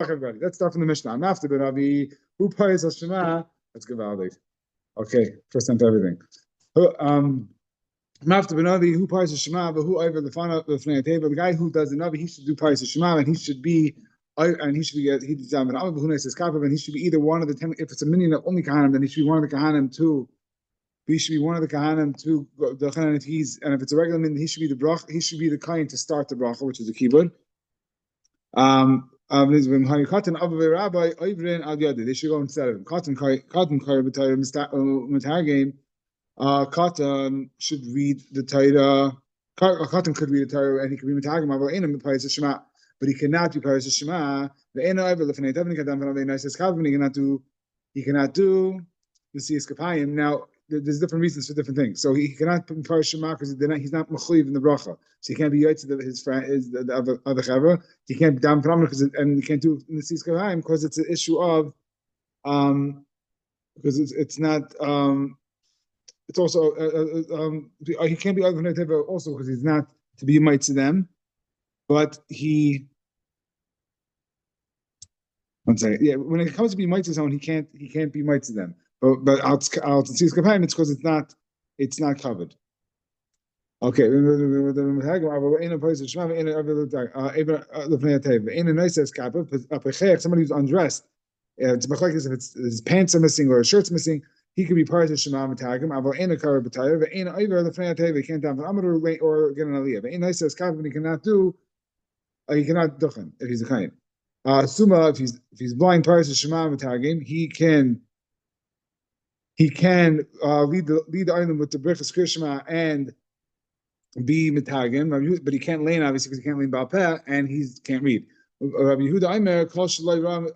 Everybody, let's start from the Mishnah. I'm after Beravi, who pays Hashema? Let's give out. Okay, first time for everything. I'm after Beravi, who pays Hashema, but who over the final the guy who does the Navi, he should do pays Hashema, and he should be and he should be and he should be either one of the 10. If it's a minion of only Kahanim, then he should be one of the Kahanim too. He should be one of the Kahanim to the Kahanim if it's a regular minion, he should be the brach. He should be the kain to start the bracha, which is the keyboard. They should go instead of him. Cotton should read the Torah. Cotton could read the Torah and he could be Mitagim, but he cannot do Paris Shema. He cannot do the Siyas Kapayim. Now, there's different reasons for different things. So he cannot put Paris Shema because he's not Mechuyev in the bracha. So he can't be Yaitz his friend, the other Chaver. He can't be Dam Pramar and he can't do in the Siyas Kapayim because it's an issue of because it's not it's also he can't be other Teva also because he's not to be Yaitz to them, but he. One second. Yeah, when it comes to be Yaitz to someone, he can't be Yaitz to them. But out Siyas Kapayim, it's because it's not covered. Okay. Somebody who's undressed, it's like if his pants are missing or his shirt's missing, he could be part of Shema Matagim. He can't down or get an aliyah. He cannot do. He cannot duchen if he's a kain. Suma if he's blind part of Shema Matagim, he can lead the island with the Birchas Krishma and be Mitagim, but he can't lean obviously because he can't lean Baal Peh and he can't read. Rabbi Yehuda Aimer Kol Shalai Ram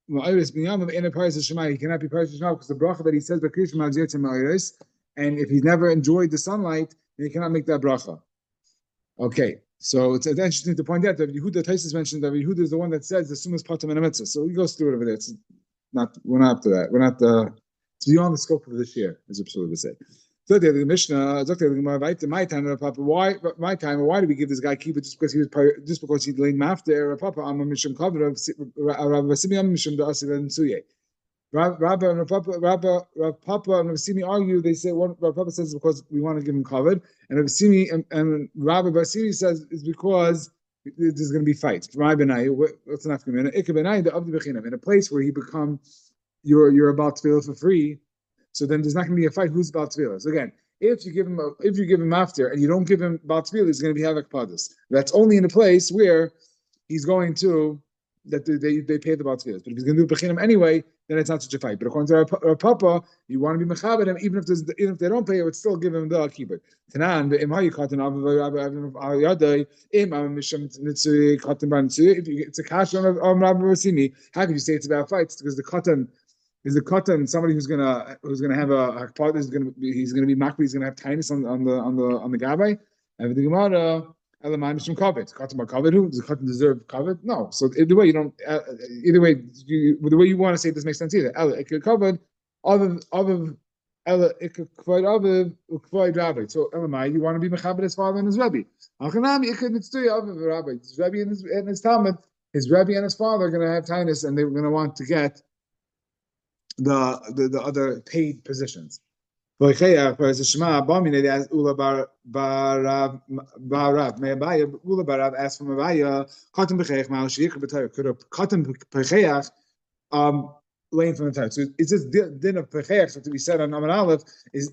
Ma'aris B'Yam in a Paris Shema. He cannot be Paris Shema because the bracha that he says B'Krishma is Yetzim Ma'aris, and if he's never enjoyed the sunlight, then he cannot make that bracha. Okay, so it's interesting to point out that Yehuda Taisus mentioned that Yehuda is the one that says the Sumas Patam and Mitzvah. So he goes through it over there. It's not we're not up to that. We're not it's beyond the scope of this year, as Absullah would say. So the Mishnah, my time, Papa. Why do we give this guy kibbutz just because he laid mafter? Papa, I'm a mishum cover of Rav Vasimi. I'm mishum da'asiv and suye. Rav Papa and Rav Vasimi argue. They say Rav Papa says because we want to give him covered, and Rav Vasimi and Rav Vasimi says it's because there's going to be fights. Rav Benai, what's enough for a minute? Ikka Benai the Abdi Bechinam in a place where he becomes. You're about to for free, so then there's not going to be a fight. Who's about to So again, if you give him after and you don't give him about to he's going to be havak padas. That's only in a place where he's going to that they pay the about But if he's going to do bechinam anyway, then it's not such a fight. But according to our Papa, you want to be mechaber him even if they don't pay, it would still give him the kibbut. Tanan it's a kash on Rabbi Rasimi. How could you say it's about fights? Because the cotton. Is the cotton somebody who's gonna have a hakpad? He's gonna be makbid. He's gonna have tinus on the gabay. And the Gemara elamai mishum kavod. Cotton bar kavod. Who does the cotton deserve kavod? No. So either way, you don't. Either way, the way you want to say it doesn't make sense either. Ela ikka kavod, aviv ela ikka kavod aviv ukvod rabbi. So elamai, you want to be mechabed his father and his rabbi. Alchanami ikka nitztuy aviv rabbi. His rabbi and his talmud, his rabbi and his father are gonna have tinus, and they're gonna want to get the other paid positions. Ula Barav asked from Avaya, Cotton Bechech Ma'al could have Cotton Bechech laying from the time. So is this din of Bechech to be said on Amar Aleph? Is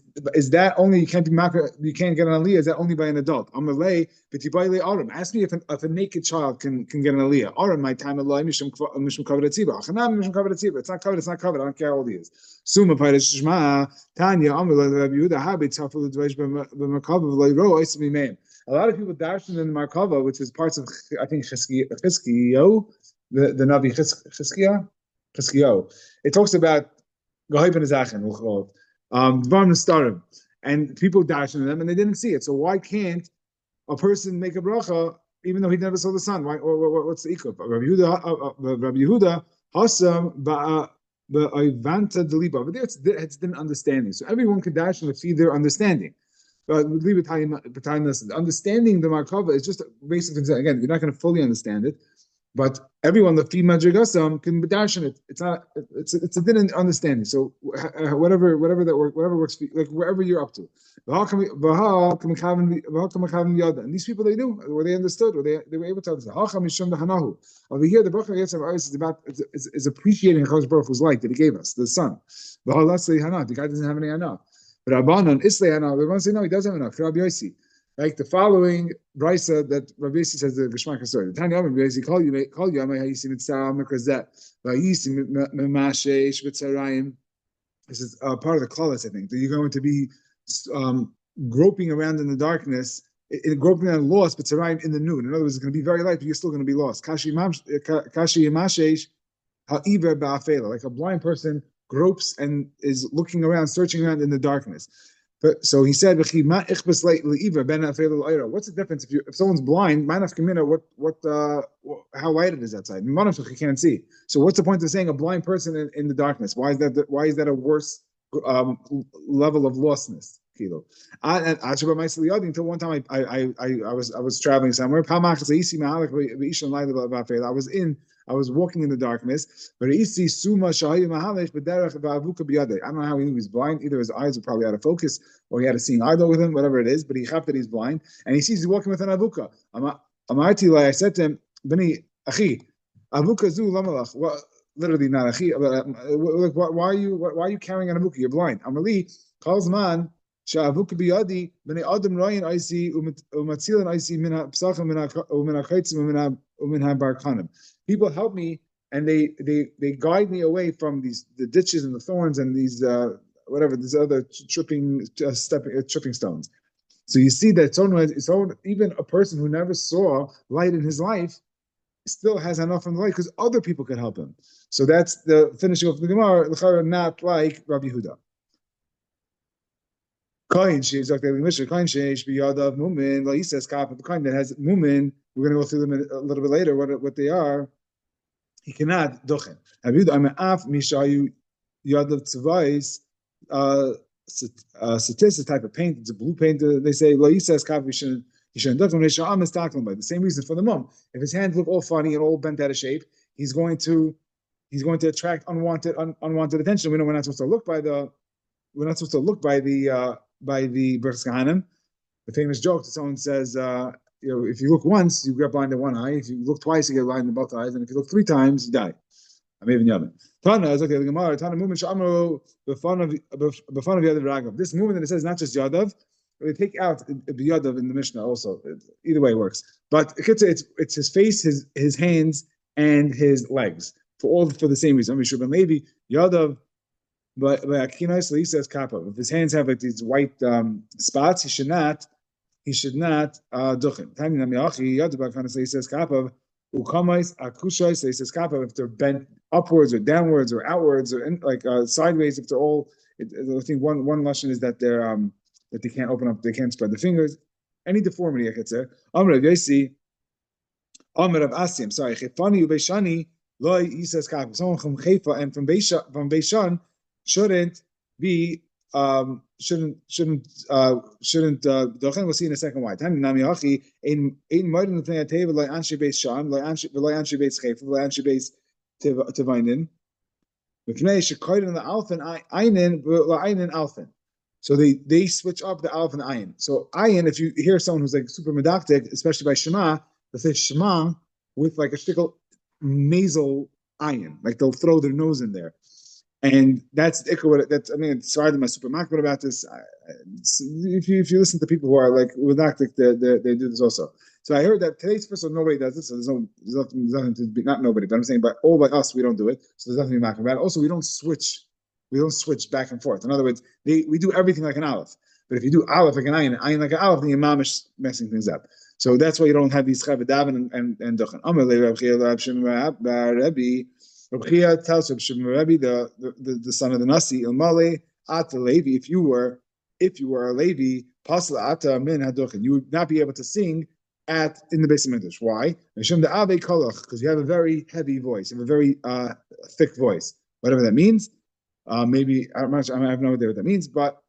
that only you can't get an aliyah? Is that only by an adult? Amalei b'tibayle aram. Ask me if a naked child can get an aliyah. Aram my time alay mishum covered at tziba. Achanam mishum covered at tziba. It's not covered. It's not covered. I don't care how old he is. Suma payresh shma Tanya Amalei Rabbi Yehuda habit tafel l'dveish b'merkava v'loyro oismi meim. A lot of people darshan in the Markava, which is parts of I think Chizkiyo, the Navi Chizkiyo. It talks about Gahoib and Zachen, we'll call it, Dvarim Starim, and people dash in them, and they didn't see it. So why can't a person make a bracha even though he never saw the sun? Why? What's the ikuf? Rabbi Yehuda Hasam ba'Ivanta Deliba. But there it's an understanding. So everyone can dash and see their understanding. But leave it understanding the Markava is just a basic thing. Again, you're not going to fully understand it. But everyone the female madrigasam can darshan it. It's not. It's a different understanding. So whatever that work, whatever works for you, like wherever you're up to. And these people they knew, or they understood, or they were able to understand. Over here, the bracha is about is appreciating Hakadosh Baruch Hu's light that He gave us, the sun. The guy doesn't have any hana. But Rabbanon Islay hana. Everyone say no, he doesn't have enough. Rabbi Yossi. Like the following brisa that Rabbi Yossi says the Geshmak story. The Tanya Rabbi Yossi call you Hayisi mitzara mikrazet Hayisi mimashesh v'tzarayim. This is part of the klaus, I think, that you're going to be groping around in the darkness, groping around lost, but tzarayim in the noon. In other words, it's going to be very light, but you're still going to be lost. Kashi yimashesh ha'iver ba'afela, like a blind person gropes and is looking around, searching around in the darkness. But so he said, "What's the difference if someone's blind? How light it is outside? He can't see. So what's the point of saying a blind person in the darkness? Why is that a worse level of lostness? Until one time I was traveling somewhere. I was walking in the darkness, but I don't know how he knew he was blind. Either his eyes were probably out of focus, or he had a seeing idol with him, whatever it is. But he thought that he's blind, and he sees he's walking with an avuka. I said to him, "Bani achi, avuka zu lamalach." Well, literally not achi. Why are you carrying an avuka? You're blind. Amali calls man. People help me and they guide me away from the ditches and the thorns and these these other tripping stones. So you see that even a person who never saw light in his life still has enough from the light because other people could help him. So that's the finishing of the Gemara, not like Rabbi Yehuda. Kain she's like the Mishnah. Kain sheish biyadav mumin. Like he says, the kain that has mumin. We're going to go through them a little bit later. What they are, he cannot dochen. Avidu amaf mishayu yadav tzvais. Satis a type of paint. It's a blue paint. They say like he says, he shouldn't dochen. Risham is talking about the same reason for the mum. If his hands look all funny and all bent out of shape, he's going to attract unwanted attention. We're not supposed to look by the Berchus Kahanim. The famous joke that someone says, if you look once, you get blind in one eye. If you look twice, you get blind in both eyes. And if you look three times, you die. I'm even Yavin. Tana is okay. The Gemara. Tana movement shamaru b'fan of Yadav Ragav. This movement that it says not just Yadav, they take out Yadav in the Mishnah also. Either way works. But it's his face, his hands, and his legs for the same reason. Mishur ben Levi Yadav. But Akinos, he says kappa. If his hands have like these white spots, he should not duchen. Tani namiachi yadav he says kappa. Ukamais akushais he says kappa. If they're bent upwards or downwards or outwards or sideways, if they're all, I think one lesson is that that they can't open up, they can't spread the fingers. Any deformity, I could say. Amr Yossi, Amr of Asim. Sorry, Chefani ubeishani loy. He says kappa. Someone from Chefa and from Beishan. Shouldn't be shouldn't we'll see in a second why. Tani nami hachi ein modern thing at table like anshe base sham like anshe base chayf like anshe base tevainin. V'knei shekoyden the alfen ayin alfen. So they switch up the alf and ayin. So ayin, if you hear someone who's like super medactic, especially by Shema, they say Shema with like a shtickle nasal ayin, like they'll throw their nose in there. And that's it's sorry to my super makbid about this. If you listen to people who are like medactic, they do this also. So I heard that today's first of all, nobody does this. So there's nothing to be, not nobody, but I'm saying by all by us we don't do it. So there's nothing to be makbid about. Also, we don't switch back and forth. In other words, we do everything like an aleph. But if you do aleph like an ayin like an aleph, then your mom is messing things up. So that's why you don't have these chavid daven and duchen. Rabbi Chia tells Rabbi the son of the Nasi, Ilmale Ata Levi, if you were a Levi, Pasla Ata Min Haduchen, you would not be able to sing in the Beis Hamikdash. Why? Because you have a very heavy voice, you have a very thick voice. Whatever that means. Maybe I have no idea what that means, but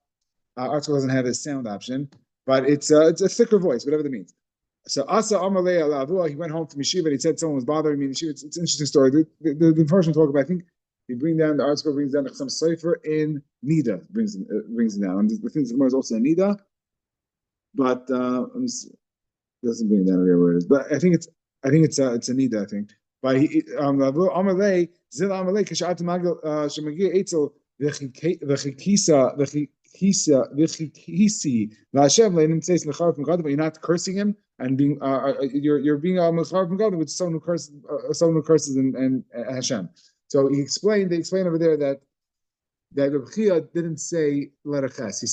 article doesn't have a sound option. But it's a thicker voice, whatever that means. So Asa Amalei Alavua, he went home from yeshiva and he said someone was bothering me in yeshiva. It's an interesting story. The version talk about, I think they bring down, the article brings down some cipher in Nida, brings it down. And the thing is also in Nida, but doesn't bring it down where it is. But I think it's a Nida, I think. But Amalei, Zil Amalei, Kashat Magil Shemagia Eitzel, Vechikisa, Vechikisi, Lashem Leinim says Lechar from God, but you're not cursing him and being you're being Lechar from God, which is someone who curses and Hashem. So they explained over there that Reb Chia didn't say letter ches. He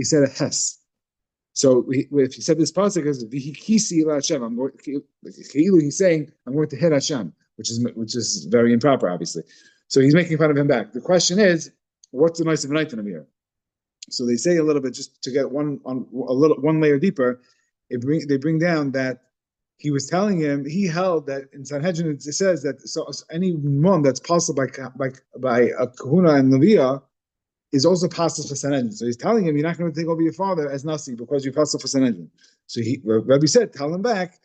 said a hes. So if he said this pasuk as v'hikisi la Hashem, I'm going. He's saying I'm going to hit Hashem, which is very improper, obviously. So he's making fun of him back. The question is, what's the nice of night in him here? So they say a little bit just to get one layer deeper. They bring down that he was telling him, he held that in Sanhedrin it says that any one that's possible by a kahuna and leviah is also possible for Sanhedrin. So he's telling him, you're not going to take over your father as Nasi because you're possible for Sanhedrin. So Rabbi said, tell him back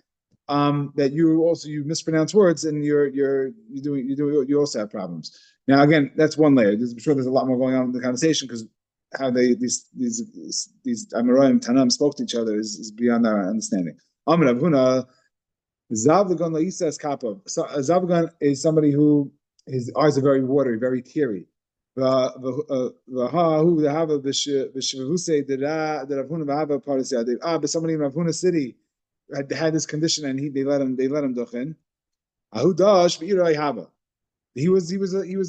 that you mispronounce words and you also have problems. Now again, that's one layer. I'm sure there's a lot more going on in the conversation because how these Amoraim Tanam spoke to each other is beyond our understanding. Amr Avhuna, Zavlagan Laisa Kapov. Zavlagan is somebody who his eyes are very watery, very teary. But somebody in Ravuna city had this condition and they let him duchen. He was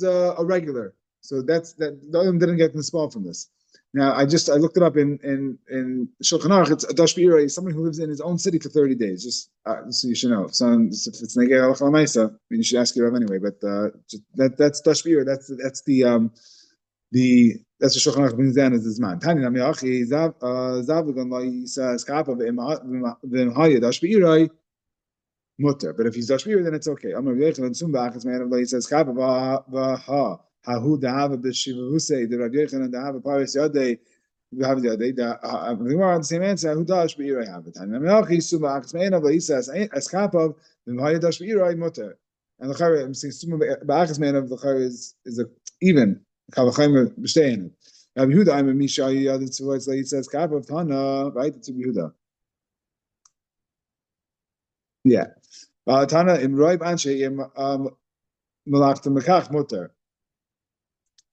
a regular. So that's that. The other didn't get the small from this. Now I looked it up in Shulchan Aruch. It's a Dash Be'ira is somebody who lives in his own city for 30 days. Just so you should know. So if it's Negei Halacha L'Maisa, you should ask your Rav anyway. But that's Dash Be'ira. That's the that's what Shulchan Aruch brings down as his man. Tani Nami Achi Zav V'Gon Lo Yisa Skapa V'Haya Dash Be'ira Mutter. But if he's Dash Be'ira, then it's okay. Amar Yechel and Sumbach is man of Lo Yisa Skapa V'Ha. Hahu dahava b'shiva husei the Rav Yochanan dahava paris yadei dahava yadei the Gemara the same answer. Hahu dash b'irei havet. And Melchi suma achsmeina v'isas eskapav v'mahaya dash b'irei muter. And the chayre I'm saying suma b'achsmeina the chayre is a even kalachayim b'shtein. Rabbi Yehuda I'm a misha yadei tzuvoyz le'isas eskapav tana right to Yehuda. Yeah. Tana im roib anshe im malach mekach muter.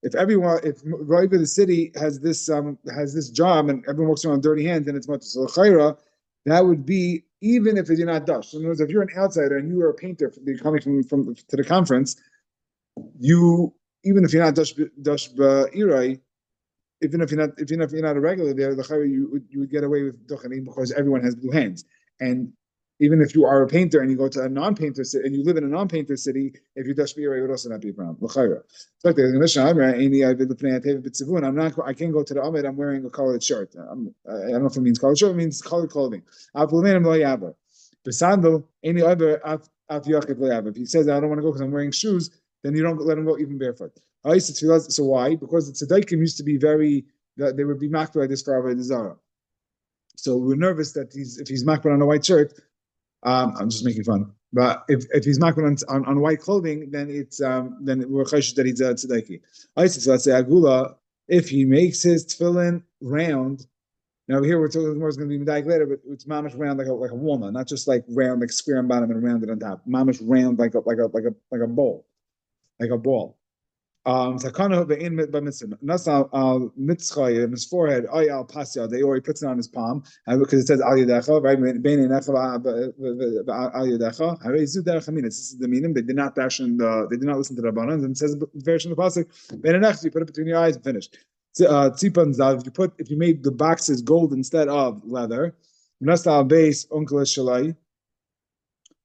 If Roiva the city has this job and everyone walks around dirty hands and it's much so chayra, that would be even if you're not Dutch. So in other words, if you're an outsider and you are a painter, you're coming from to the conference, even if you're not Dutch Irai, even if you're not a regular there, the chayra you would get away with duchening because everyone has blue hands. And even if you are a painter and you go to a non-painter city and you live in a non-painter city, if you dash b'ira, it would also not be a problem. L'chayra. So the Mishnah, I can't go to the Amid. I'm wearing a colored shirt. I don't know if it means colored shirt. It means colored clothing. If he says I don't want to go because I'm wearing shoes, then you don't let him go even barefoot. So why? Because the tzedaikim used to be they would be makbid like this for Avodah Zarah. So we're nervous that if he's makbid on a white shirt. I'm just making fun, but if he's makbid on white clothing, then we're chayshish that he's a tzedaki. So let's say agula, if he makes his tefillin round. Now here we're talking more is going to be medayik later, but it's mamish round like a walnut, not just like round like square on bottom and rounded on top. Mamish round like a bowl, like a ball. Takana be'in b'mitzvah. Nasa al mitzchay in his forehead. Ay al pasya. Or he puts it on his palm, because it says al yadecha. Right, bein inecha al yadecha. Harei zu derech haminas. This is the meaning. They did not listen to the rabbanon. And it says version of the pasuk. Bein inecha. You put it between your eyes and finished. Tzipan zav. If you made the boxes gold instead of leather. Nasa al base unkel shalai.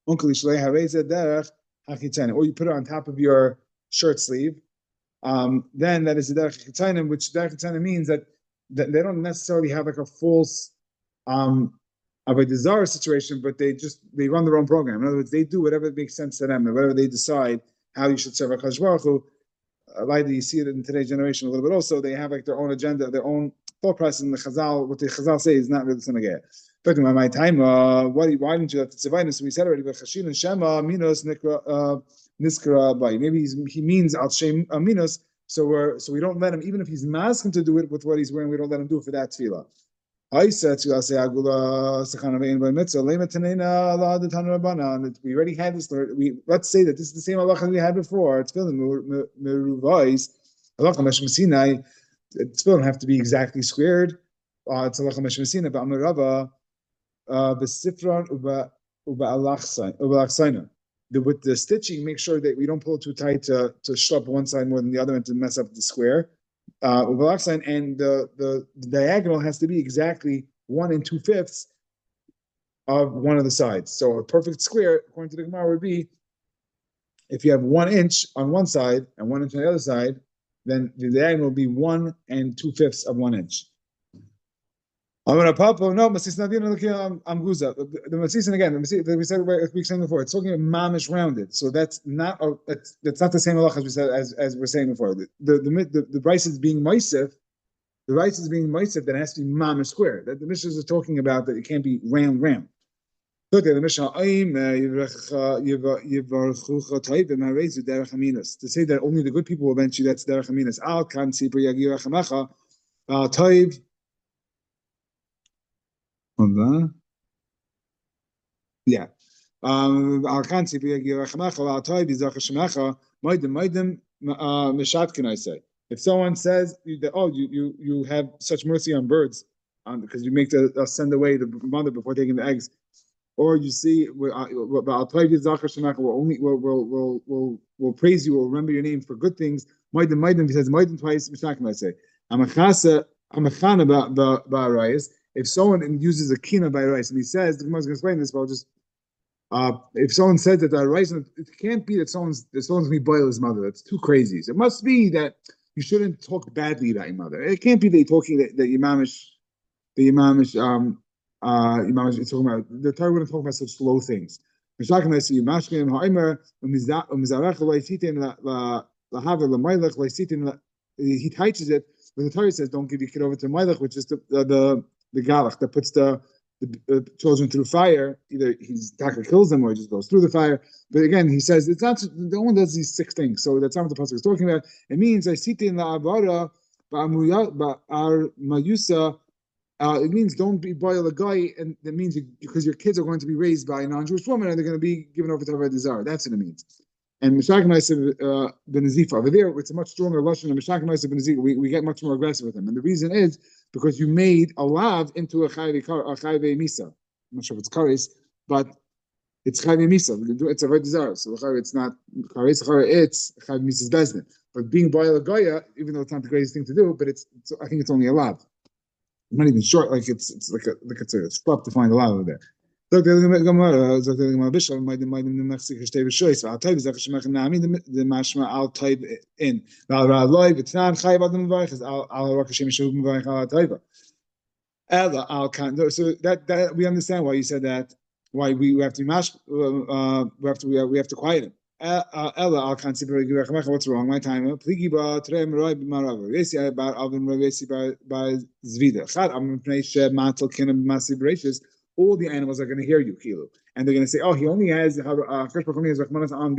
Unkel shalai harei zu derech hachitzane. Or you put it on top of your shirt sleeve. Then that is the derech chitzanim, which derech chitzanim means that they don't necessarily have like a false avodah zarah situation, but they run their own program. In other words, they do whatever makes sense to them, and whatever they decide how you should serve HaKadosh Baruch Hu. Like you see it in today's generation a little bit. Also, they have like their own agenda, their own thought process. And what the Chazal say is not really the Talking about my time, why didn't you have to survive this? We said already, but Chashin and Shema Minos Niskra by. Maybe he means Al Shem Minos, so we don't let him, even if he's masking to do it with what he's wearing, we don't let him do it for that tefillah. I said to us, we already had this. Let's say that this is the same halacha we had before. It's filling meruvais. Halacha Meshim Sinai. It's filling have to be exactly squared. It's halacha Meshim Sinai. But Amarava b'sifron uba alachsaina. With the stitching, make sure that we don't pull it too tight to schlep one side more than the other and to mess up the square. And the diagonal has to be exactly 1 2/5 of one of the sides. So a perfect square, according to the Gemara, would be if you have 1 inch on one side and 1 inch on the other side, then the diagonal will be 1 2/5 of 1 inch. I'm gonna pop. No, Masis Nadina Amguza. The Masis, and again, we said we saying before, it's talking about mamish rounded. So that's not the same halach as we said as we're saying before. The rice is being moisef. The rice is being moisef that has to be mamish square. That the Mishnah is talking about that it can't be round. Look at the Mishnah. To say that only the good people will bench you, that's derech aminas. Al kan sipur yagir achamacha. Toiv. Yeah. Al kan sipur yagir achamacha. Al toiv yizach hashemacha. Moedim mishat. Can I say? If someone says that, oh, you have such mercy on birds, because you make send away the mother before taking the eggs, or you see, we'll praise you, we'll remember your name for good things. He says twice. Can I say? If someone uses a kina by rice, and he says, the Gemara's going to explain this, but I'll just. If someone says that the rice, it can't be that someone's going to be boil his mother. That's too crazy. So it must be that you shouldn't talk badly about your mother. It can't be that you're talking that Imamish it's talking about the Torah wouldn't talk about such slow things. He touches it, but the Torah says don't give your kid over to Mailach, which is the galach that puts the children through fire. Either he's Taka kills them or he just goes through the fire. But again, he says it's not the one does these 6 things. So that's not what the pasuk is talking about. It means I sit in la avara ba'ar mayusa. It means don't be boil a guy, and that means because your kids are going to be raised by a non-Jewish woman and they're going to be given over to Avodah Zarah. That's what it means. And Mishak Ma'aseh ben Nazifa over there, it's a much stronger lashon. And Mishak Ma'aseh ben Nazifa, we get much more aggressive with him, and the reason is because you made a lav into a chayve misa. I'm not sure if it's kares, but it's chayve misa. It's a Avodah Zarah, so it's not kares. It's chayve misa's bezdin. But being boil a goya, even though it's not the greatest thing to do, but I think it's only a lav. I'm not even short, like it's a spot to find a lot over there. The mashma al type in so that we understand why you said that. Why we have to mash, we have to quiet him. Ella al kan sipur. What's wrong? My time. Pligi ba trem roi b'marav. Resi about Alvin Resi by Zvida. Chad am pnei matel kinem massive gracious. All the animals are going to hear you, Kilo, and they're going to say, "Oh, he only has only has rachmanas on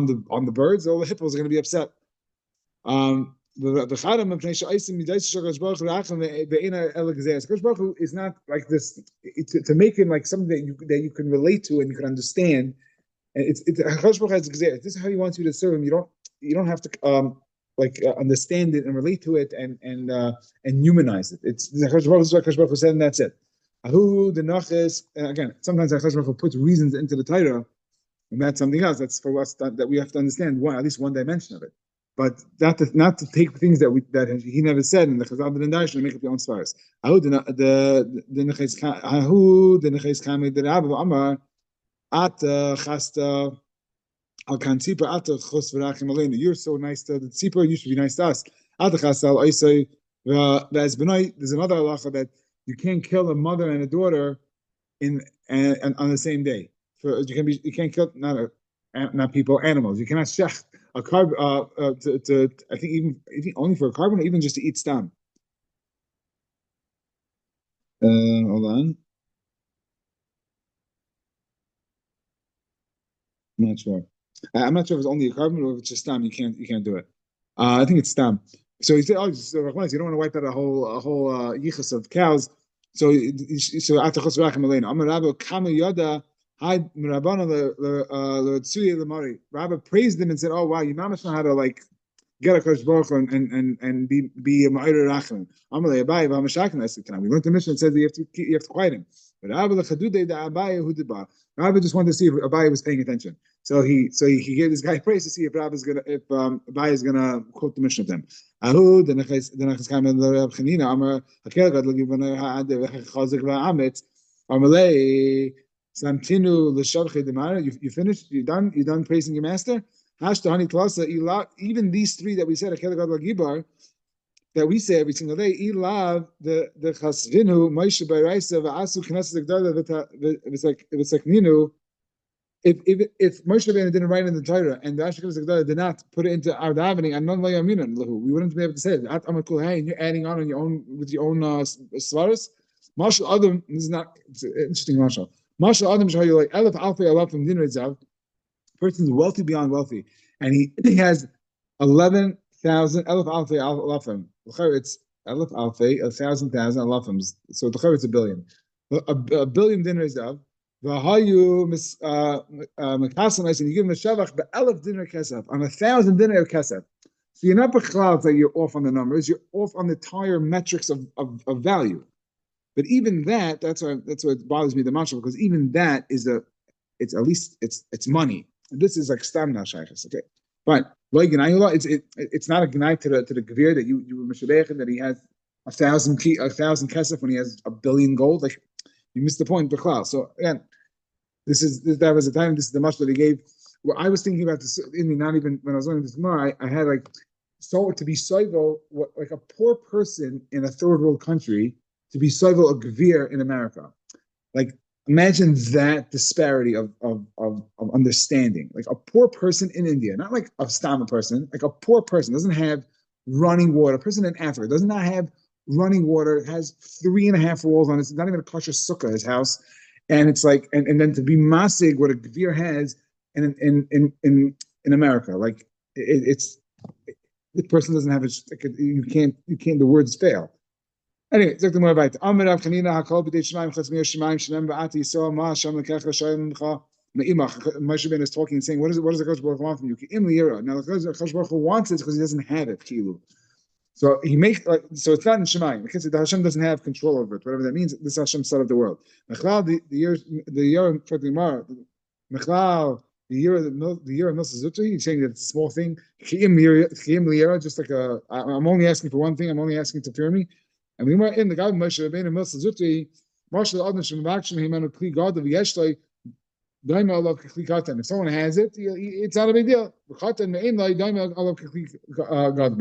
the birds." All the hippos are going to be upset. The chadam of pnei she'aisim midayis shakadosh baruch hu racham ve'ena el gezeres. Kadosh Baruch Hu is not like this to make him like something that you can relate to and you can understand. It's Hakadosh Baruch Hu has this is how he wants you to serve him. You don't have to understand it and relate to it and humanize it. It's Hakadosh Baruch Hu said, and that's it. Ahu the naches again. Sometimes Hakadosh Baruch Hu puts reasons into the Torah, and that's something else. That's for us that we have to understand at least one dimension of it, but not to take things that he never said and the Chazal didn't darshan and make up your own svaras. Ahu the neches kamei the Rabbi Amar. You're so nice to the tzipor, you should be nice to us. There's another halacha that you can't kill a mother and a daughter on the same day. You can't kill not people, animals. You cannot shech a carb I think even only for a carbon or even just to eat stam. Hold on. I'm not sure. I'm not sure if it's only a carbon or if it's just stam. You can't do it. I think it's stam. So he said, "Oh, so you don't want to wipe out a whole yichus of cows." So after chosrachim elena, Amar Rabba Kama Yoda Had Rabbanah Tsuye Lamari. Rabba praised him and said, "Oh wow, you mamash know how to like get a Kosh Baruch and be a Ma'ir Rachman." Amalei Abai V'Hamashakin. I said, we learned the mission that says you have to quiet him. But Rabba Lechadude da Abai Hudiba. Rabba just wanted to see if Abai was paying attention. So he gave this guy praise to see if Abai is gonna quote the mission of them. Ahud the nechas kamen Rab Chanina Amar Hakel Gad Lagivana Ha'ad V'Chazik V'Ametz Amalei Samtinu L'Shavchei Demara. You finished? You done? You done praising your master? Even these three that we said, that we say every single day, Ilav the Chasvinu Moshe Baraisa V'Asu Knesset V'Sakninu. If Moshe Rabbeinu didn't write in the Torah and the Ashkenaz did not put it into our davening, we wouldn't be able to say it. Hey, and you're adding on your own with your own svaras. Marshal Adam, this is not it's an interesting Marshal. Marshal Adam show you like Elef Alfei Alaf from Din Ritzav. Person's wealthy beyond wealthy, and he has 11,000 Elef Alfei Alafim. It's Elef Alfei 1,000 Alafim. So it's a billion. A billion Din Ritzav. V'hayu mekasanais, and you give him a shavach be'elef dinar kesef on 1,000 dinar kesef. So you're not b'chlal that you're off on the numbers. You're off on the entire metrics of value. But even that's what bothers me the most, because even that is it's at least it's money. This is like stam nashaychus. Okay, fine. It's not a gnai to the gevir that you were mishabechin that he has 1,000 kesef when he has a billion gold. Like you missed the point, b'chlal. So again, that was the time. This is the much that he gave. Well, I was thinking about this. Not even when I was learning this tomorrow, I had like to be soivel, like a poor person in a third world country to be soivel a gevir in America. Like imagine that disparity of understanding. Like a poor person in India, not like a Stama person, like a poor person doesn't have running water. A person in Africa does not have running water, has 3.5 walls on it. It's not even a kosher sukkah, his house. And it's like, and then to be masig what a gevir has in America, like the person doesn't have you can't, the words fail. Anyway, talk to more about it. Amar Rav Chanina Hakol B'dei Shemaim Chatzmiyah Shemaim Shenem Ba'ati Yisrael Ma Hashem Lekech L'Shayim M'cha Me'imach. Moshe Rabbeinu is talking and saying, what does the Kosh Baruch Hu want from you? Im Liyira. Now the Kosh Baruch Hu wants it because he doesn't have it. Kilu. So he makes so it's not in Shemaim because the Hashem doesn't have control over it. Whatever that means, this Hashem set of the world. Mechlal the year in Fatimar. Mechlal the year of Milsa Zutri. He's saying that it's a small thing. Chiyim Liyira, just like I'm only asking for one thing. I'm only asking to fear me. And we were in the guy Moshe Rabbeinu Milsa Zutri. Marshal Adam Shemavakshim Himanu Kli God of Yeshloi. If someone has it, it's not a big deal. But if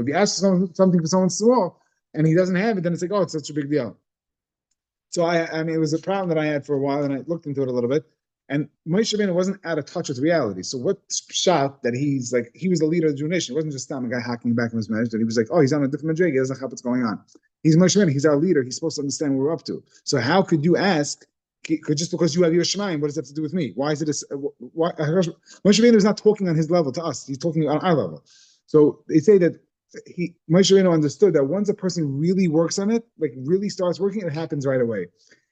you ask something for someone small and he doesn't have it, then it's like, oh, it's such a big deal. So I mean, it was a problem that I had for a while, and I looked into it a little bit. And Moshe Rabbeinu wasn't out of touch with reality. So what shot that he was the leader of the Jewish nation. It wasn't just a guy hacking back in his marriage. That he was like, oh, he's on a different madriga. He doesn't know what's going on. He's Moshe Rabbeinu. He's our leader. He's supposed to understand what we're up to. So how could you ask? Just because you have your Shemaim, what does that have to do with me? Why is it? Why Moshe Rabbeinu is not talking on his level to us. He's talking on our level. So they say that Moshe Rabbeinu understood that once a person really works on it, like really starts working, it happens right away.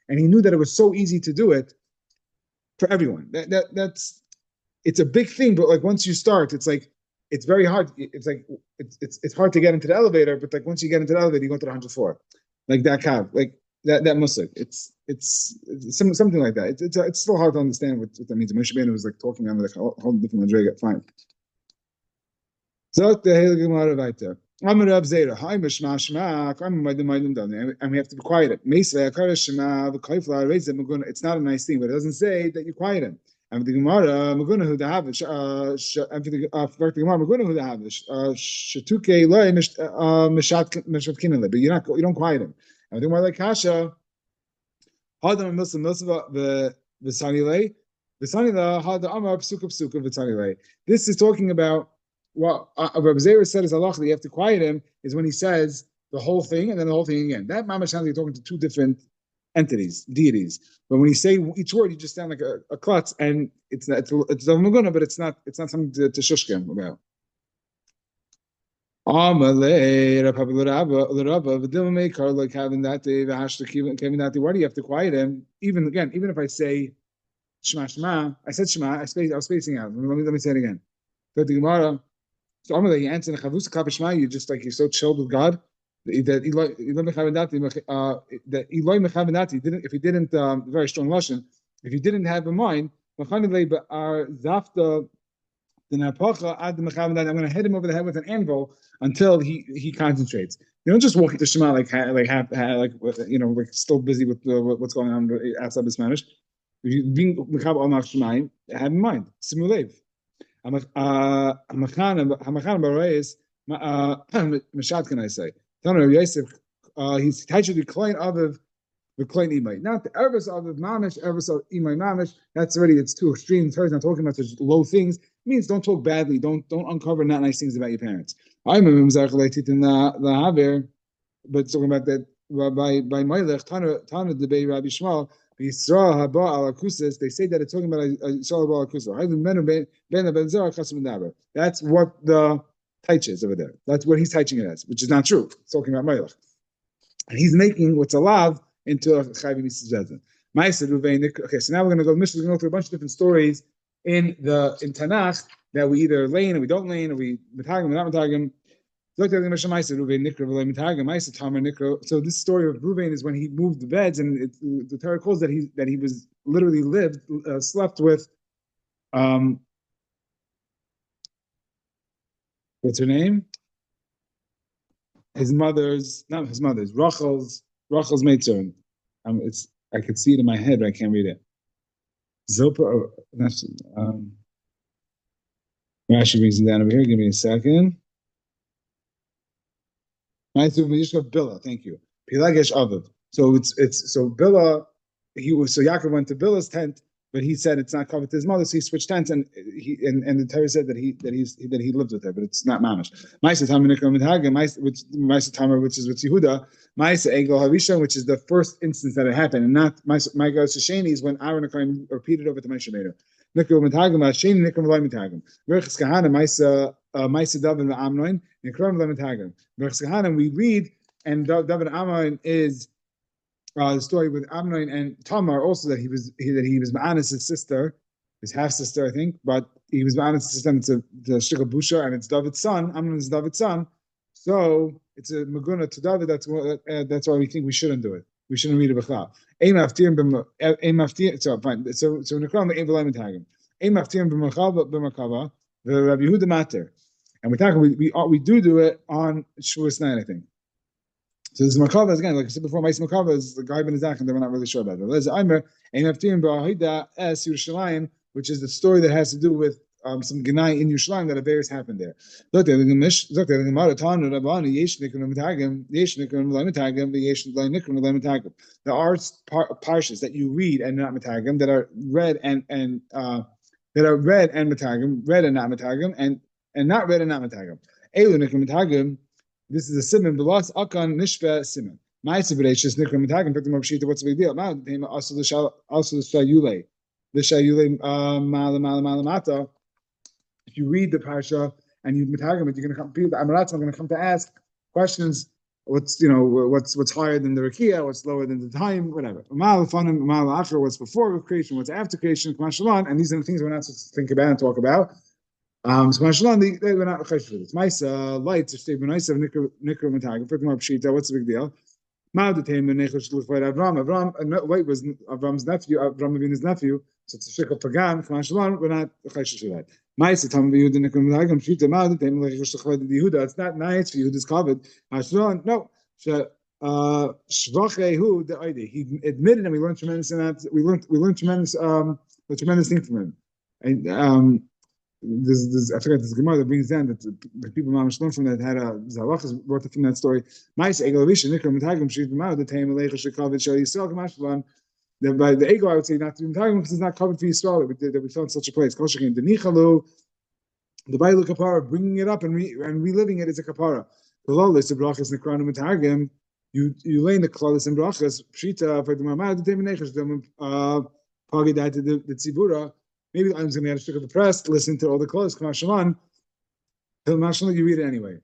And he knew that it was so easy to do it for everyone. It's a big thing, but like once you start, it's like it's very hard. It's like it's hard to get into the elevator, but like once you get into the elevator, you go to the 100th floor, like that kav, like that musik. It's something like that. It's still hard to understand what that means. Moshe Rabbeinu was like talking on like a whole different madriga. Fine. Zot the Heilige Gemara weiter. Amar Rav Zera, Hi Mishma Shema, and we have to be quiet. It's not a nice thing, but it doesn't say that you quiet him. And for the Gemara, Maguna who have it, and for the Gemara, Maguna who have it, Shatuke loy mishat kinale, but you don't quiet him. And the Gemara like Kasha, Hadam Milsa V'Sanile, V'Sanile Hada Amar Psuka V'Sanile. This is talking about what Rabbi Zera said is halacha that you have to quiet him is when he says the whole thing and then the whole thing again. That mamash sounds like you're talking to two different entities, deities. But when you say each word, you just sound like a klutz, and it's Maguna, but it's not something to shushkim about. Why do you have to quiet him? Even if I say Shema Shema, I said Shema, I was spacing out. Let me say it again. So the Gemara, so you answer the Chavus Kap Shema, you're so chilled with God that Eloi Mechavendati didn't, if he didn't, very strong lashon, if he didn't have in mind, I'm going to hit him over the head with an anvil until he concentrates. You don't just walk into Shema like still busy with what's going on outside the Spanish. If you being Mechab al Shemaim, have in mind, simulev. Hamachan Barais, Mashad, can I say? Tanur Yosef, he's tied to the Klein Aviv, the Klein Imai. Not the Ervis Aviv Mamish, Ervis Imai Mamish. That's already, it's too extreme. Torah's not talking about such low things. It means don't talk badly, don't uncover not nice things about your parents. I remember the Haver, but talking about that by Meilech, Tana Debei Rabbi Shmuel. They say that it's talking about Yisrael Haba Akusa. That's what the taich is over there. That's what he's teaching it as, which is not true. It's talking about Melech. And he's making what's allowed into a Chayv Mitzvah. Okay, so now we're going to go. Mishnah is going to go through a bunch of different stories in Tanakh that we either lane or we don't lane, or we mitagim or not mitagim. So this story of Ruvain is when he moved the beds, and the Torah calls that he was literally slept with, what's her name? Rachel's maidservant. I could see it in my head, but I can't read it. Zilpa, Rashi brings it down over here. Give me a second. Billah, thank you. Pilagesh Aviv. So so Billah. Yaakov went to Billah's tent, but he said it's not covered to his mother, so he switched tents, and the Torah said that he lived with her, but it's not mamish. Ma'aseh Tamar Nikra Mithaga, Ma'aseh Tamar, which is with Yehuda, Ma'aseh Egel Harisha, which is the first instance that it happened, and not Ma'aseh Sheni is when Aaron and Kohen repeated over to Moshe Rabbeinu. Nikra Mithaga, Ma'asheni Nikra V'lai Mithaga. Verchas Kahana, Ma'aseh David and Amnon, Nikra V'lai Mithaga. Verchas Kahana, we read, and David and Amnon is the story with Amnon and Tamar, also that he was Ma'anis' sister, his half sister, I think, but he was Ma'anis' sister, and it's the Shikha Busha, and it's David's son. Amnon is David's son, so it's a Maguna to David. That's why we think we shouldn't do it. We shouldn't read it b'chal. So fine. So Nekram Evelyn Tagim. Ein maftirim b'makava the Rabbi Yehuda matter, and we do it on Shavuos night, I think. So this makava is, again, like I said before, Ma'is makava is the guy ben Izach, and they're not really sure about it. There's Aimer Ein maftirim b'ahida es Yerushalayim, which is the story that has to do with some Genai in Yerushalayim that affairs happened there. Look, there are parshas that you read and not metagim, that are read and metagim, read and not metagim, and not read and not metagim. Elu nikra metagim. This is a simon belas akan nishpe simon. Ma'aseh b'reishis nikra metagim. Picked him up shita. What's the big deal? Now also the shayule mata. If you read the parsha and you metagim it, you're going to come. The Amaratzim are going to come to ask questions. What's higher than the rakia? What's lower than the time? Whatever. What's before creation? What's after creation? And these are the things we're not supposed to think about and talk about. They were not chayish for this. Maisa lights are stable. Nice of nikra metagim. Pick more pshita. What's the big deal? Avram. Light was Avram's nephew. Avram Avinu's nephew. So it's a shikha pagan. We're not chayish for that. It's not nice for Yehuda's covered. No. He admitted, and we learned tremendous in that. We learned tremendous a tremendous thing from him. And this I forgot this Gemara that brings down that the people mamish learned from that had a Zalachas brought it from that story. By the ego, I would say not to be mitagim because it's not covered for Yisrael that we found such a place. The Bailu kapara, bringing it up and reliving it is a kapara. The lawless the brachas nekranu mitagim. you lay in the klaus and brachas pshita for the mamad the temenechas pagi the tzibura. Maybe I'm going to have a stick of the press, listen to all the klaus. Come on, you read it anyway.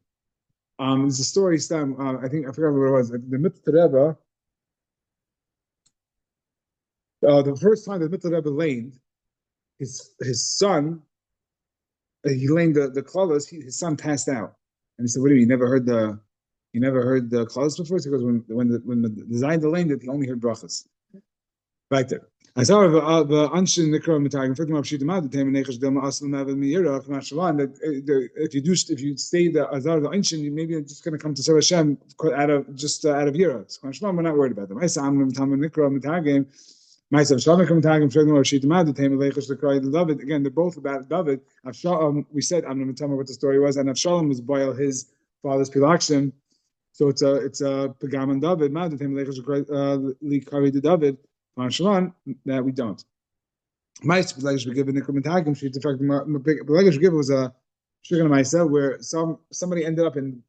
There's a story. I think I forgot what it was. The Mitzvah Rebbe. The first time the Mitzvah Rebbe laned, his son, he laned the klaus. His son passed out, and he said, "What do you mean? You never heard the klaus before?" He goes, "When the design the lane, that he only heard brachas." Right there. I saw the anshin nikra mitagim. First of all, the time nechesh delma aslam avad miyira k'mashalan. That if you stay the azar the anshin, maybe you're just going to come to serve Hashem out of yira. K'mashalan, we're not worried about them. I saw amram tam nikra mitagim. Myself shalom nikra mitagim. First of all, shitamad the time nechesh the cry the David. Again, they're both about David. Avshalom, we said amram tam what the story was, and Avshalom was boil his father's pilakshim. So it's a pagam and David. Mad the time nechesh li kari the David. That we don't. Mice Belegish we give a Nikram Tagim. She the fact Belegish give was a Shulchan Ma'aseh where somebody ended up in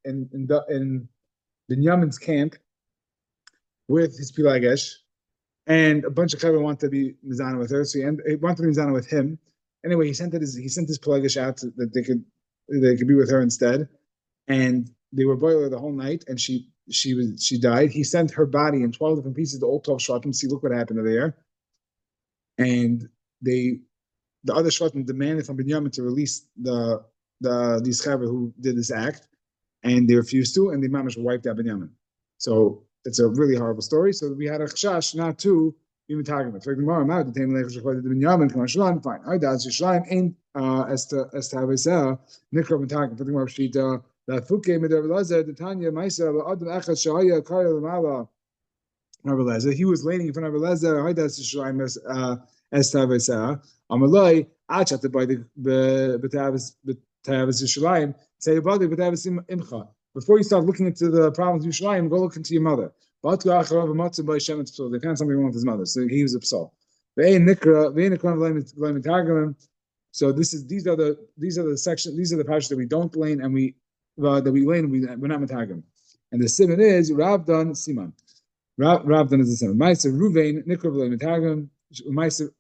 Binyamin's camp with his Pilagesh, and a bunch of Chaver wanted to be Mizana with her, so he wanted to be Mizana with him. Anyway, he sent his Pilagesh out that they could be with her instead, and they were boiling her the whole night, and she died. He sent her body in 12 different pieces to Old Tov Shvatim. See, look what happened to there. And the other Shvatim demanded from Binyamin to release these chaver who did this act, and they refused to, and the mamash wiped out Binyamin. So it's a really horrible story. So we had a chashash not to be mitagim. It's like the Gemara mad the Taim Lechus Shvatim Binyamin Kamar Shalom. Fine. I das Yishlaim ain't as to Havesah Nikra mitagim. For the Gemara Shita. That Fuke Medav Lazar, the Tanya Maisa, Adam Echad Shahaya Karel Mala Rabbi he was laying in front of Rabbi Lezer, Haidas Shulaim as Tavesa, Amalai, Achat by the Betavis Shulaim, say about the Betavis Imcha. Before you start looking into the problems of Shulaim, go look into your mother. They found something wrong with his mother, so he was a psal. So these are the sections, these are the passages that we don't lane and we're not matagim. And the simon is Ravdan Siman. Ravdan is the simon. Ma'aser Ruvain Nikra v'lei matagim. Ma'aser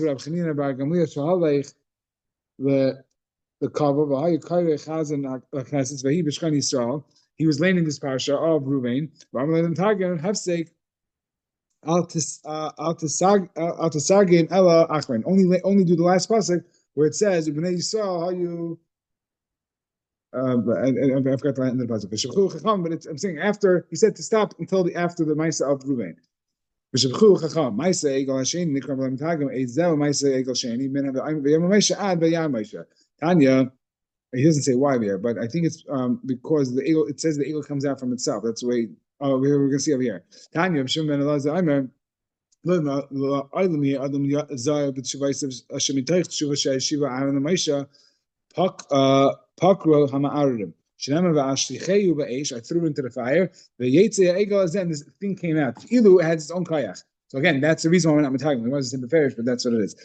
Rav Chanina bar Gamliel shahalech the kavah v'hayu kairei chazan knesses v'hi b'shkan Yisrael. He was laying in this parasha of Ruvain. V'amalei matagim hefsek al tesagim ela achron. Only do the last pasuk where it says B'nei Yisrael how you. I forgot the end of the pasuk. But I'm saying after he said to stop until after the Maisa of Ruvain. Tanya, he doesn't say why there, but I think it's because the eagle. It says the eagle comes out from itself. That's the way. Oh, we're going to see over here. Tanya, Shimon ben Elazar, Aimer. Pakro Hama'arim. I threw into the fire. Then this thing came out. Ilu had its own kayak. So again, that's the reason why we're not matagim. It wasn't in the but that's what it is.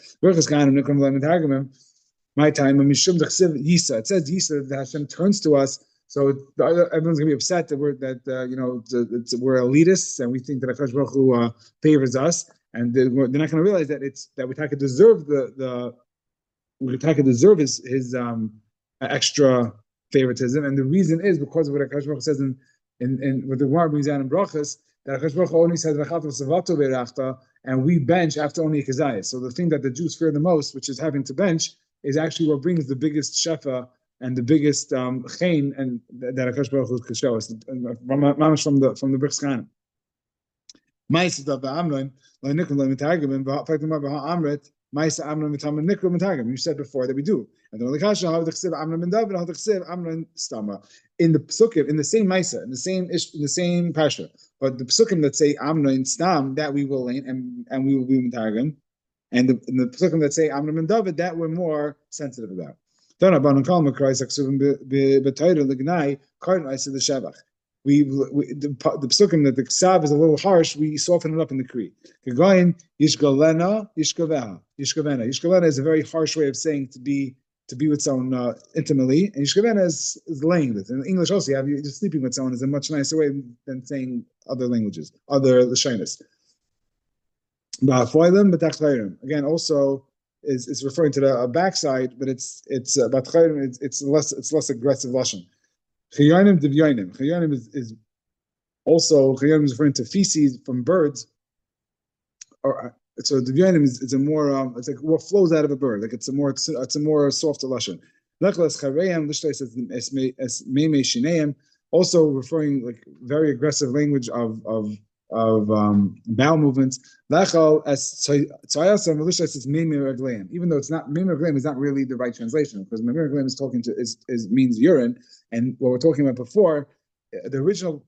My time, Mishum Yisa. It says Yisa that Hashem turns to us. So everyone's gonna be upset that we're elitists and we think that Hakadosh Baruch Hu favors us, and they're not going to realize that we take deserve his extra favoritism, and the reason is because of what Hakadosh Baruch Hu says in what the Gemara brings down in Brachas, that Hakadosh Baruch Hu only says V'chata v'savato be'rachta, and we bench after only a kazayas. So the thing that the Jews fear the most, which is having to bench, is actually what brings the biggest shefa and the biggest chain, and that Hakadosh Baruch Hu could show us from the Brichs Chaim. Ma'aseh ba'amron la'nikra la'mitagim v'ha'faktim ba'ha'amret ma'aseh amron v'tamron nikra mitagim. You said before that we do. And the Likasha how the chsiv amron ben David how the chsiv amron stama in the psukim in the same ma'aseh in the same pasha. But the psukim that say amron stam that we will lane and we will be mitagim, and the psukim that say amron ben David that we're more sensitive about. The psukim that the ksav is a little harsh, we soften it up in the kri. Yishgalena is a very harsh way of saying to be to be with someone intimately, and Yishkavena is laying this. In English also, you're just sleeping with someone is a much nicer way than saying other languages, other Lashonis. Again, also is referring to the backside, but it's less aggressive lashon. Chayonim devyonim. Chayonim is also chayonim is referring to feces from birds, or so devyonim is a more it's like what flows out of a bird, like it's a more softer lashon. Lechlas chareyim lishtay says es meimei shineim, also referring like very aggressive language of bowel movements. Lechal as tzayasam lishtay says meimei regleim, even though it's not meimei regleim is not really the right translation, because meimei regleim is talking to is means urine, and what we're talking about before, the original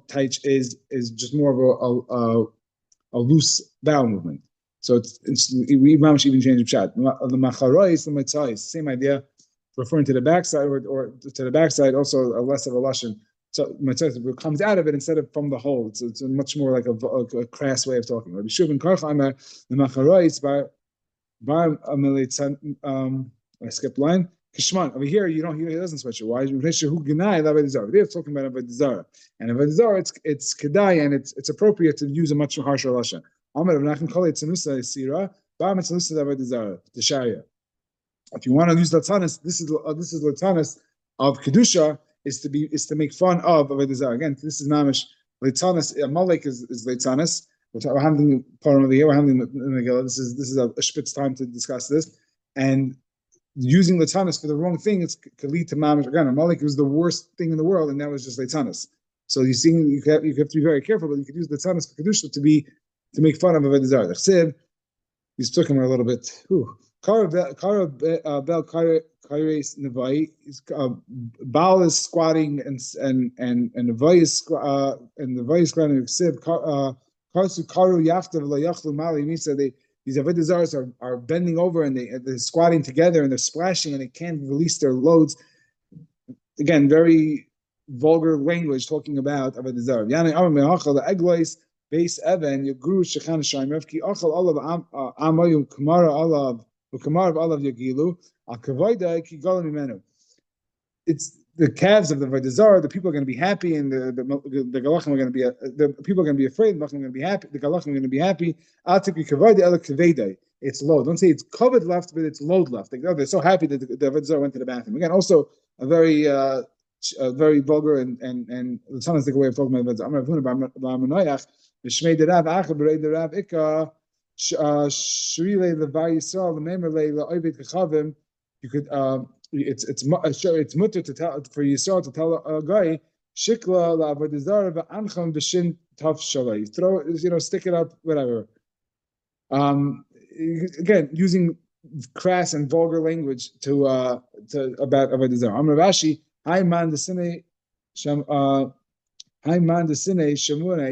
taich is just more of a loose bowel movement. So we even change the pshat. The macharois, the mitzvahs, same idea, referring to the backside or to the backside, also a less of a lashon. So mitzvahs comes out of it instead of from the hole. It's a much more like a crass way of talking. Rabbi Shub and Karchaimer, the macharois I skipped line. Kishman, over here he doesn't switch it. Why? They're talking about avodah zarah, and avodah zarah it's kedai, and it's appropriate to use a much harsher lashon. If you want to use latanis, this is latanis of kedusha is to make fun of avodah zarah. Again, this is mamish latanis. Amalek is latanis. We're handling part of the year. We're handling Megillah. This is a spitz time to discuss this, and using latanis for the wrong thing could lead to mamish. Again, Amalek was the worst thing in the world, and that was just latanis. So you see, you have to be very careful, but you could use latanis for kedusha to make fun of avodah zarah. The chsiv, he's talking a little bit. Kara bel kares nevai. Baal is squatting and nevai is squatting. Chsiv karsu karu yachtav lo yachlu mali. Means that these avodah zarahs are bending over and they're squatting together and they're splashing and they can't release their loads. Again, very vulgar language talking about avodah zarah. Yani amar me'achal the eglois base even yagru shechan shaymev ki achal olav amayum kamara olav ukamar olav yagilu akavoida ki galam imenu. It's the calves of the avodah zarah. The people are going to be happy, and the galachim are going to be the people are going to be afraid. The galachim are going to be happy. The galachim are going to be happy. It's load. Don't say it's covered left, but it's load left. They're so happy that the avodah zarah went to the bathroom. Again, also a very vulgar and sometimes the way of talking about avodah zarah. B'shmei derav acher b'rei derav ikka shrile levar yisrael l'meimer le'oived kachavim. You could it's mutter to tell for Yisrael to tell a guy shikla la'avodah zarah v'ancham b'shin taf shalai. Throw it, stick it up, whatever. Again, using crass and vulgar language to about avodah zarah. Amar Rashi, Hai man desine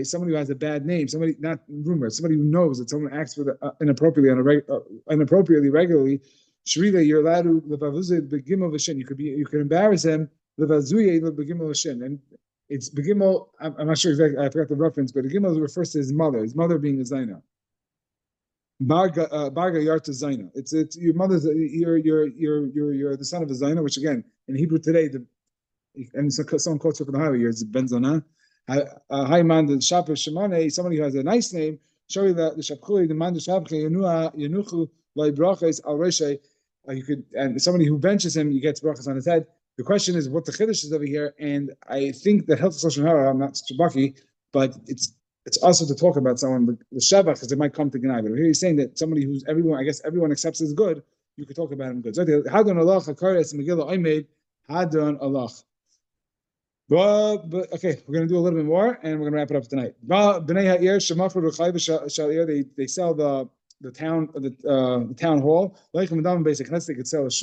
somebody who has a bad name, somebody not rumor, somebody who knows that someone acts with inappropriately regularly. Shrila, you're allowed to levavuzid begimel v'shin. You could embarrass him levazuye begimel v'shin, and it's begimel. I'm not sure exactly. I forgot the reference, but begimel refers to his mother being a zayna. Barga yarta zayna. It's your mother's. You're the son of a zayna, which again in Hebrew today, and someone quotes it from the highway here. It's ben zana. Hi man the shaper shemane. Somebody who has a nice name. Show you that the shapchuli the man the shapche yenuchu loy brachas al reshay. You could, and somebody who benches him, you get brachas on his head. The question is what the chiddush is over here, and I think that helps Lashon Hara. I'm not Shabaki, but it's also to talk about someone the shabach because it might come to Gnai. But here he's saying that somebody who's everyone accepts as good, you could talk about him good. So Hadron Allah Hakares Megillah I made Hadron Allah. But okay, we're going to do a little bit more, and we're going to wrap it up tonight. They sell the town hall. Like in Madam Basic Knesset,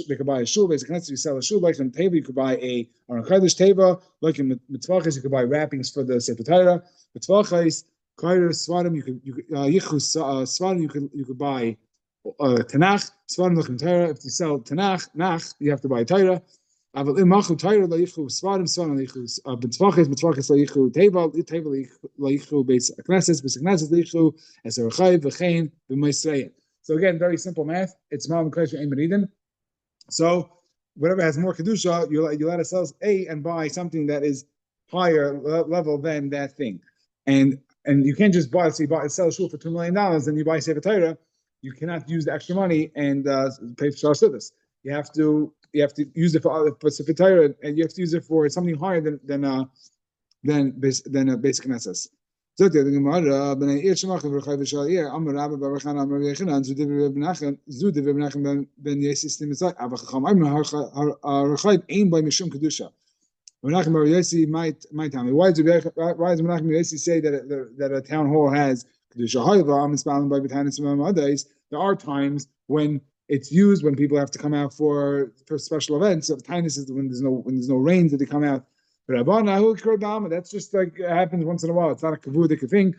they could buy a shul. Basic Knesset, you sell a shul. Like in Teva, you could buy a Chodesh Teva. Like in Mitzvachas, you could buy wrappings for the Sefer Torah. Mitzvachas, Kairos, Svarim, you could buy Tanakh. Svarim Lachem Torah. If you sell Tanakh, you have to buy Torah. Aval imachu Torah layichu Svarim layichu Mitzvachas layichu Teva layichu Beis Knesset layichu Eser Chayv v'chein b'Maisreya. So again, very simple math. It's Ma'am Kaish Eimer Eden. So whatever has more kedusha, you let us sell A and buy something that is higher level than that thing, and you can't just buy. So you sell a shul for $2 million, and you buy Sefer Torah. You cannot use the extra money and pay for Shar Siddis. You have to use it for Sefer Torah, and you have to use it for something higher than a basic necessity. So the Gemara, Ben Eir Shemach v'Rechai v'Shal Eir, Amar Rabba Bar Rechan Amar Yechanan, Zudiv Menachem ben Yesis Timitzai, Avachacham Amar Rechai Ein by Mishum Kedusha. Menachem Bar Yesi might tell me why does Menachem Yesi say that a town hall has Kedusha? However, Am Ispalim by B'Tanis Ma'adays. There are times when it's used when people have to come out for special events. So Tainus is when there's no rain that they come out. That's just like it happens once in a while. It's not a kavudik thing,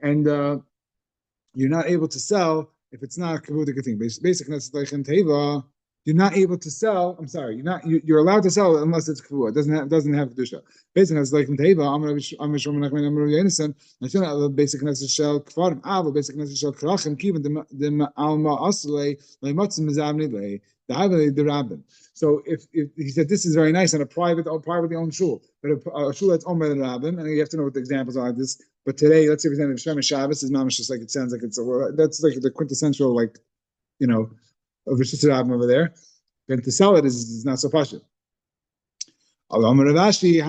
and you're not able to sell if it's not a kavudik thing. Basically, teva, you're not able to sell. I'm sorry, you're allowed to sell unless it's kavudik. It doesn't have kedusha. Basically, it's like teva. Basic shel kfarim av. Basic shel krachim kiven the alma aslei leimatzim mizavni the rabbin. So if he said this is very nice on a privately owned shul, but a shul that's owned by the rabbin, and you have to know what the examples are of this. But today, let's say for example, Shem Shabbos is mamish just like it sounds like it's that's like the quintessential of Rishis Rabbin over there. Then to sell it is not so fashionable. In the city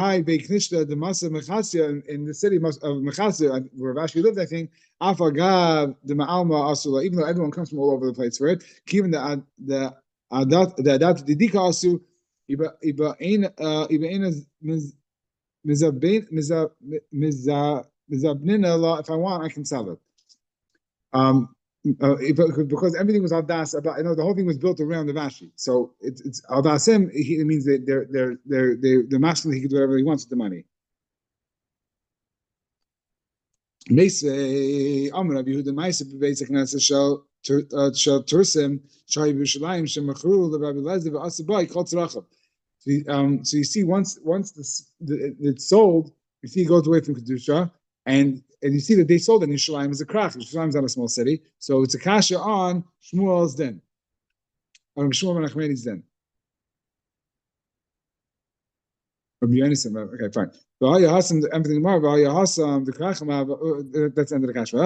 of Mechasya, where Ravashi lived, I think, even though everyone comes from all over the place for it, even the adat didika asu, iba mizabnina. If I want, I can sell it. Because everything was aldas about. I know the whole thing was built around the Vashi, so it's aldasim. It means that they're masculine. He can do whatever he wants with the money. Meisvei Amar Rabbi Yehuda Meisvei basic nasa shel tursim shai b'Yerushalayim shemachru leRabbi Lezer v'asabai kol tzrachim. So you see, once it's sold, you see it goes away from kedusha, and you see that they sold it in Yerushalayim as a krach. Yerushalayim is not a small city, so it's a kasha on Shmuel's den, or Shmuel ben Achmedi's den. Okay, fine. That's the end of the kasha.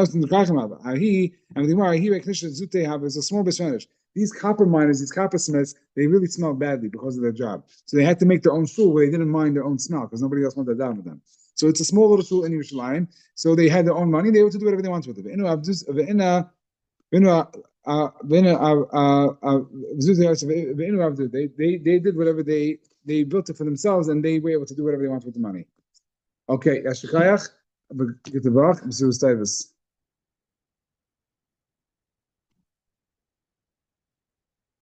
Is a small percentage. These copper miners, these coppersmiths, they really smell badly because of their job. So they had to make their own shul where they didn't mind their own smell because nobody else wanted to down with them. So it's a small little shul in Yerushalayim. So they had their own money. They were to do whatever they wanted with it. They did whatever they built it for themselves, and they were able to do whatever they wanted with the money. Okay, Yashikayach, get the Bach,